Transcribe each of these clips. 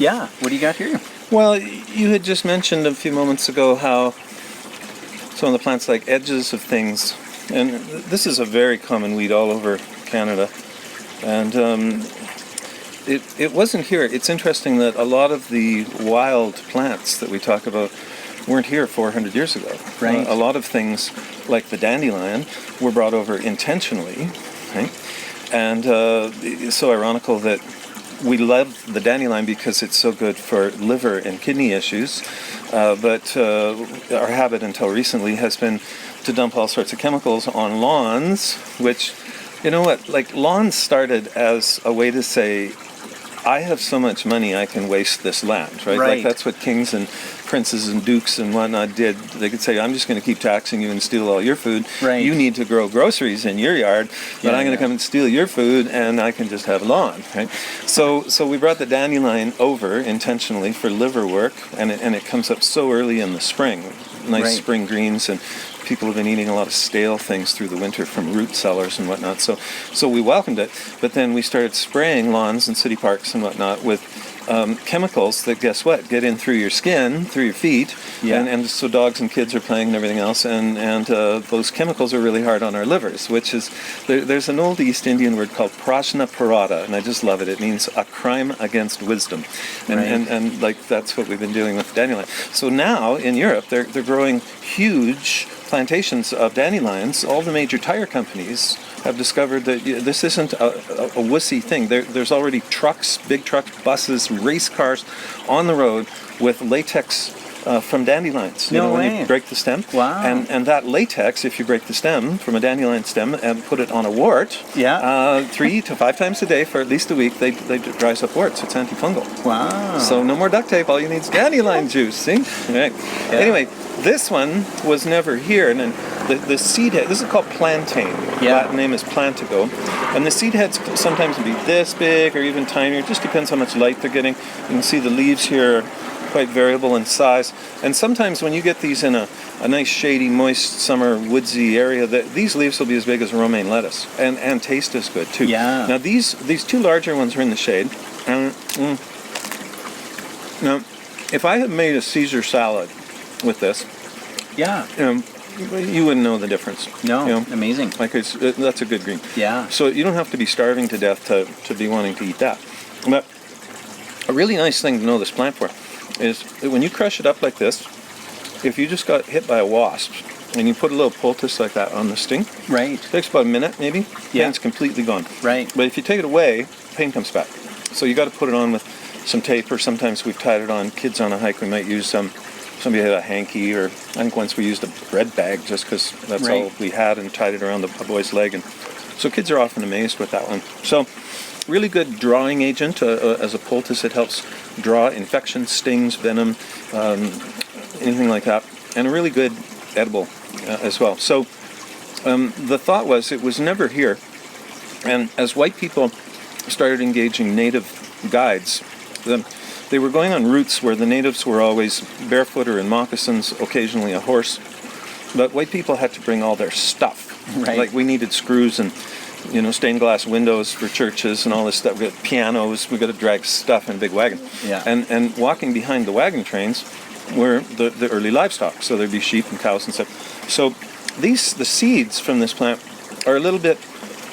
Yeah, what do you got here? Well, you had just mentioned a few moments ago how some of the plants like edges of things, and this is a very common weed all over Canada, and it wasn't here. It's interesting that a lot of the wild plants that we talk about weren't here 400 years ago. Right. A lot of things like the dandelion were brought over intentionally, right? And it's so ironical that we love the dandelion because it's so good for liver and kidney issues, but our habit until recently has been to dump all sorts of chemicals on lawns, which, you know what, like lawns started as a way to say, I have so much money I can waste this land, right? Like that's what kings and princes and dukes and whatnot did. They could say, I'm just going to keep taxing you and steal all your food. Right. You need to grow groceries in your yard, but I'm going to come and steal your food and I can just have a lawn, right? So we brought the dandelion over intentionally for liver work, and it comes up so early in the spring. Nice spring greens, and people have been eating a lot of stale things through the winter from root cellars and whatnot. So we welcomed it, but then we started spraying lawns and city parks and whatnot with chemicals that, guess what, get in through your skin, through your feet, and so dogs and kids are playing and everything else, and those chemicals are really hard on our livers, which is, there's an old East Indian word called prajna parada, and I just love it. It means a crime against wisdom, and like that's what we've been doing with dandelion. So now in Europe they're growing huge plantations of dandelions. All the major tire companies have discovered that this isn't a wussy thing. There's already trucks, big trucks, buses, race cars on the road with latex from dandelions. No way. When you break the stem. Wow. And that latex, if you break the stem from a dandelion stem and put it on a wart, 3 to 5 times a day for at least a week, they dries up warts. It's antifungal. Wow. So no more duct tape. All you need is dandelion juice. See? Right. Yeah. Anyway, this one was never here, and then the seed head. This is called plantain. Yeah. Latin name is plantigo, and the seed heads sometimes can be this big or even tinier. It just depends how much light they're getting. You can see the leaves here are quite variable in size, and sometimes when you get these in a nice shady, moist, summer, woodsy area, these leaves will be as big as romaine lettuce and taste as good too. Yeah. Now these two larger ones are in the shade, and now if I had made a Caesar salad with this, you wouldn't know the difference. No, amazing. Like that's a good green. Yeah. So you don't have to be starving to death to be wanting to eat that. But a really nice thing to know this plant for is that when you crush it up like this, if you just got hit by a wasp and you put a little poultice like that on the sting, right, it takes about a minute maybe, pain's completely gone. Right. But if you take it away, pain comes back. So you got to put it on with some tape, or sometimes we've tied it on. Kids on a hike, we might use somebody had a hanky, or I think once we used a bread bag just because that's all we had, and tied it around a boy's leg. And so kids are often amazed with that one. So really good drawing agent as a poultice. It helps draw infections, stings, venom, anything like that. And a really good edible as well. So the thought was it was never here. And as white people started engaging native guides, they were going on routes where the natives were always barefoot or in moccasins, occasionally a horse. But white people had to bring all their stuff. Right. Like we needed screws and stained glass windows for churches and all this stuff. We got pianos. We got to drag stuff in a big wagon. Yeah. And walking behind the wagon trains were the early livestock. So there'd be sheep and cows and stuff. So the seeds from this plant are a little bit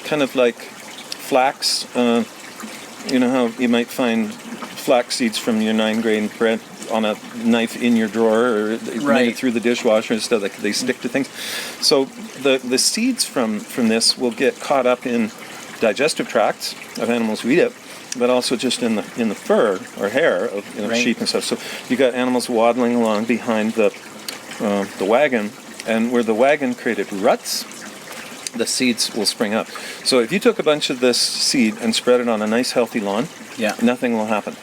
kind of like flax. You know how you might find flax seeds from your 9-grain bread on a knife in your drawer, or made it through the dishwasher and stuff. They stick to things. So the seeds from this will get caught up in digestive tracts of animals who eat it, but also just in the fur or hair of sheep and stuff. So you got animals waddling along behind the wagon, and where the wagon created ruts, the seeds will spring up. So if you took a bunch of this seed and spread it on a nice healthy lawn, nothing will happen.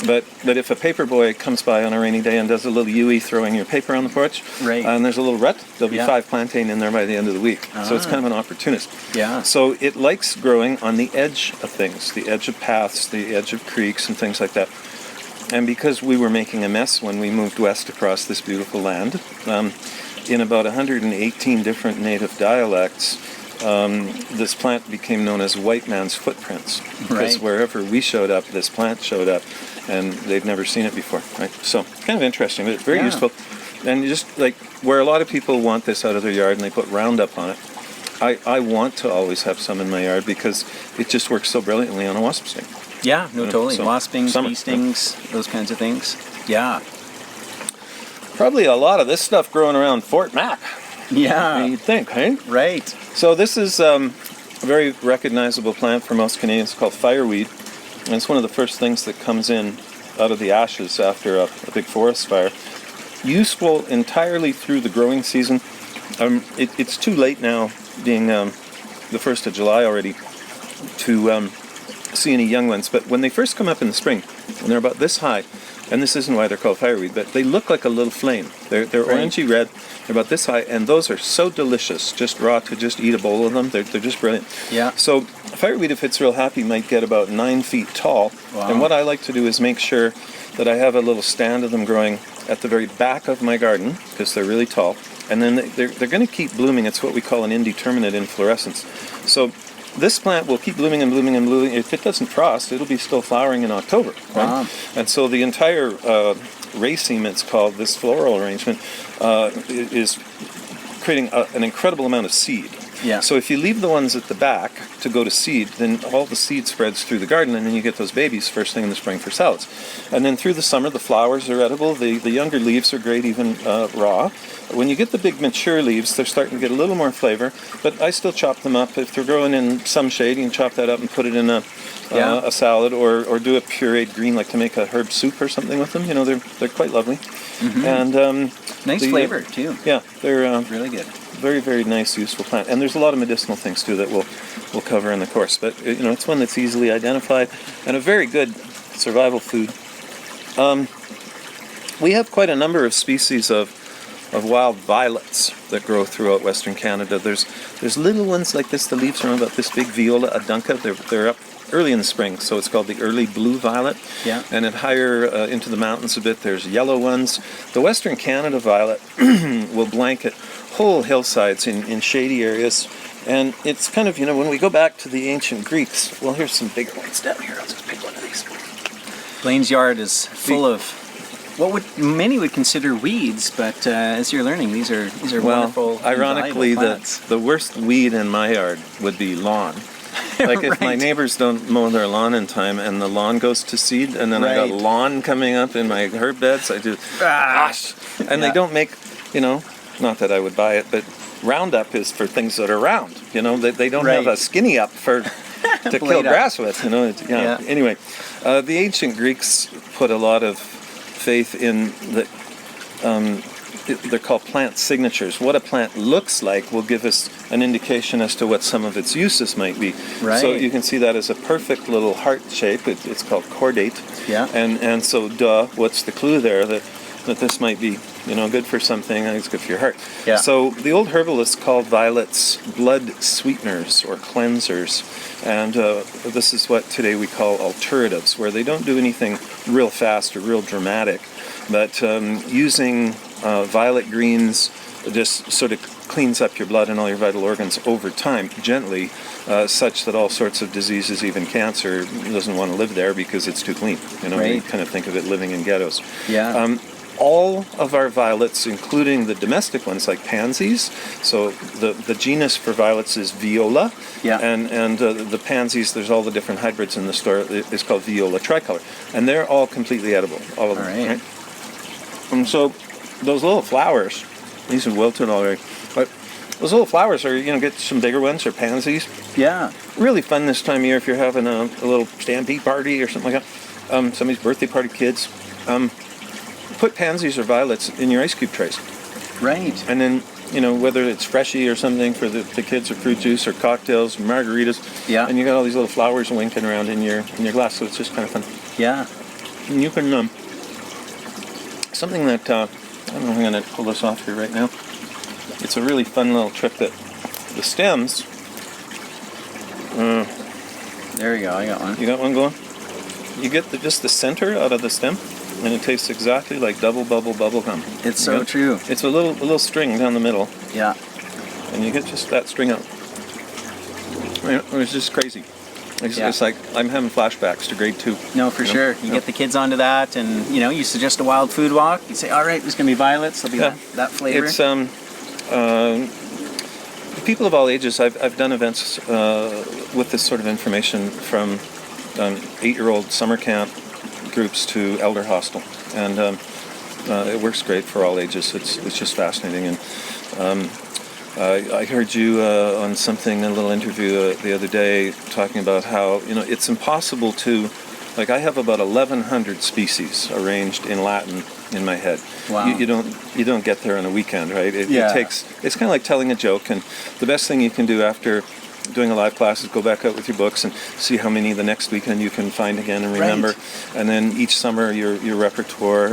But if a paper boy comes by on a rainy day and does a little Yui throwing your paper on the porch, and there's a little rut, there'll be 5 plantain in there by the end of the week. So it's kind of an opportunist. Yeah. So it likes growing on the edge of things, the edge of paths, the edge of creeks and things like that. And because we were making a mess when we moved west across this beautiful land, in about 118 different native dialects, this plant became known as white man's footprints. Because Right. wherever we showed up, this plant showed up, and they've never seen it before, right? So kind of interesting, but it's very Yeah. useful. And you just like where a lot of people want this out of their yard and they put Roundup on it, I want to always have some in my yard because it just works so brilliantly on a wasp sting. Yeah, no, totally. So, Wasp stings, summer, bee stings, those kinds of things. Yeah. Probably a lot of this stuff growing around Fort Mac, Yeah. you'd think, hey? Right. So this is a very recognizable plant for most Canadians called fireweed. And it's one of the first things that comes in out of the ashes after a big forest fire. Useful entirely through the growing season. It's too late now, being the 1st of July already, to see any young ones. But when they first come up in the spring, and they're about this high, and this isn't why they're called fireweed, but they look like a little flame. They're Right. orangey red. They're about this high, and those are so delicious, just raw, to just eat a bowl of them. They're just brilliant. Yeah. So fireweed, if it's real happy, might get about 9 feet tall. Wow. And what I like to do is make sure that I have a little stand of them growing at the very back of my garden, because they're really tall. And then they're going to keep blooming. It's what we call an indeterminate inflorescence. So this plant will keep blooming and blooming and blooming. If it doesn't frost, it'll be still flowering in October. Right? Wow. And so the entire raceme, it's called, this floral arrangement, is creating an incredible amount of seed. Yeah. So if you leave the ones at the back to go to seed, then all the seed spreads through the garden, and then you get those babies first thing in the spring for salads. And then through the summer, the flowers are edible. The younger leaves are great, even raw. When you get the big mature leaves, they're starting to get a little more flavor, but I still chop them up. If they're growing in some shade, you can chop that up and put it in a salad, or do a pureed green, like to make a herb soup or something with them. You know, they're quite lovely. Mm-hmm. And Nice flavor, too. Yeah, they're Really good. very, very nice, useful plant. And there's a lot of medicinal things too that we'll cover in the course. But it's one that's easily identified and a very good survival food. We have quite a number of species of wild violets that grow throughout Western Canada. There's little ones like this. The leaves are about this big, Viola adunca. They're up early in the spring, so it's called the early blue violet. Yeah. And then higher into the mountains a bit, there's yellow ones. The Western Canada violet will blanket whole hillsides in shady areas. And it's kind of, when we go back to the ancient Greeks, well, here's some bigger ones down here. I'll just pick one of these. Blaine's yard is full of what many would consider weeds, but as you're learning, these are wonderful. Ironically, invaluable plants. the worst weed in my yard would be lawn. Like if my Right. neighbors don't mow their lawn in time and the lawn goes to seed, and then I got Right. lawn coming up in my herb beds, I do, gosh. And Yeah. they don't make, not that I would buy it, but Roundup is for things that are round. They don't have Right. a skinny up to kill Blade up. grass with. Yeah. Anyway, the ancient Greeks put a lot of faith in the. They're called plant signatures. What a plant looks like will give us an indication as to what some of its uses might be. Right. So you can see that as a perfect little heart shape. It's called cordate. Yeah. And so, what's the clue there that this might be, good for something, and it's good for your heart. Yeah. So the old herbalists called violets blood sweeteners or cleansers. And this is what today we call alteratives, where they don't do anything real fast or real dramatic, but using violet greens just sort of cleans up your blood and all your vital organs over time, gently, such that all sorts of diseases, even cancer, doesn't want to live there because it's too clean. You Right. kind of think of it living in ghettos. Yeah. All of our violets, including the domestic ones like pansies, so the genus for violets is Viola, Yeah. and the pansies, there's all the different hybrids in the store, it's called Viola tricolor, and they're all completely edible, all of them. All right. And so those little flowers, these are wilted already, but those little flowers are, get some bigger ones or pansies. Yeah. Really fun this time of year if you're having a little stampede party or something like that. Somebody's birthday party, kids. Put pansies or violets in your ice cube trays. Right. And then, whether it's freshy or something for the kids, or fruit juice or cocktails, margaritas. Yeah. And you got all these little flowers winking around in your glass, so it's just kind of fun. Yeah. And you can, something that, I don't know if I'm going to pull this off here right now. It's a really fun little trick that the stems, There you go. I got one. you got one going? You get just the center out of the stem, and it tastes exactly like double bubble gum. It's so true. It's a little string down the middle, Yeah. and you get just that string out. It was just crazy. It's, Yeah. it's like I'm having flashbacks to grade 2. No, for sure. You get the kids onto that, and you suggest a wild food walk. You say, all right, there's going to be violets. There'll be that flavor. It's people of all ages. I've done events with this sort of information from 8-year-old summer camp groups to elder hostel, and it works great for all ages. It's just fascinating. And I heard you on something, a little interview the other day, talking about how it's impossible to, like, I have about 1,100 species arranged in Latin in my head. Wow. You don't get there on a weekend, right? It takes. It's kind of like telling a joke, and the best thing you can do after doing a live class is go back out with your books and see how many the next weekend you can find again and remember. Right. And then each summer your repertoire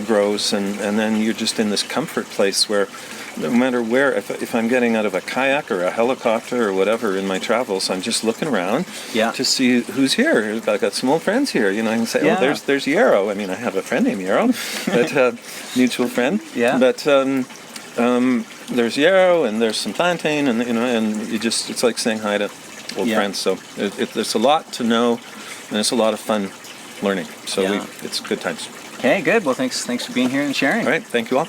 grows, and then you're just in this comfort place where no matter where, if I'm getting out of a kayak or a helicopter or whatever in my travels, I'm just looking around to see who's here. I've got some old friends here. I can say, oh, there's Yarrow. I mean, I have a friend named Yarrow, but mutual friend. Yeah. But there's Yarrow and there's some plantain, and and it's like saying hi to old friends. So there's a lot to know, and it's a lot of fun learning. So it's good times. Okay, good. Well, thanks for being here and sharing. All right, thank you all.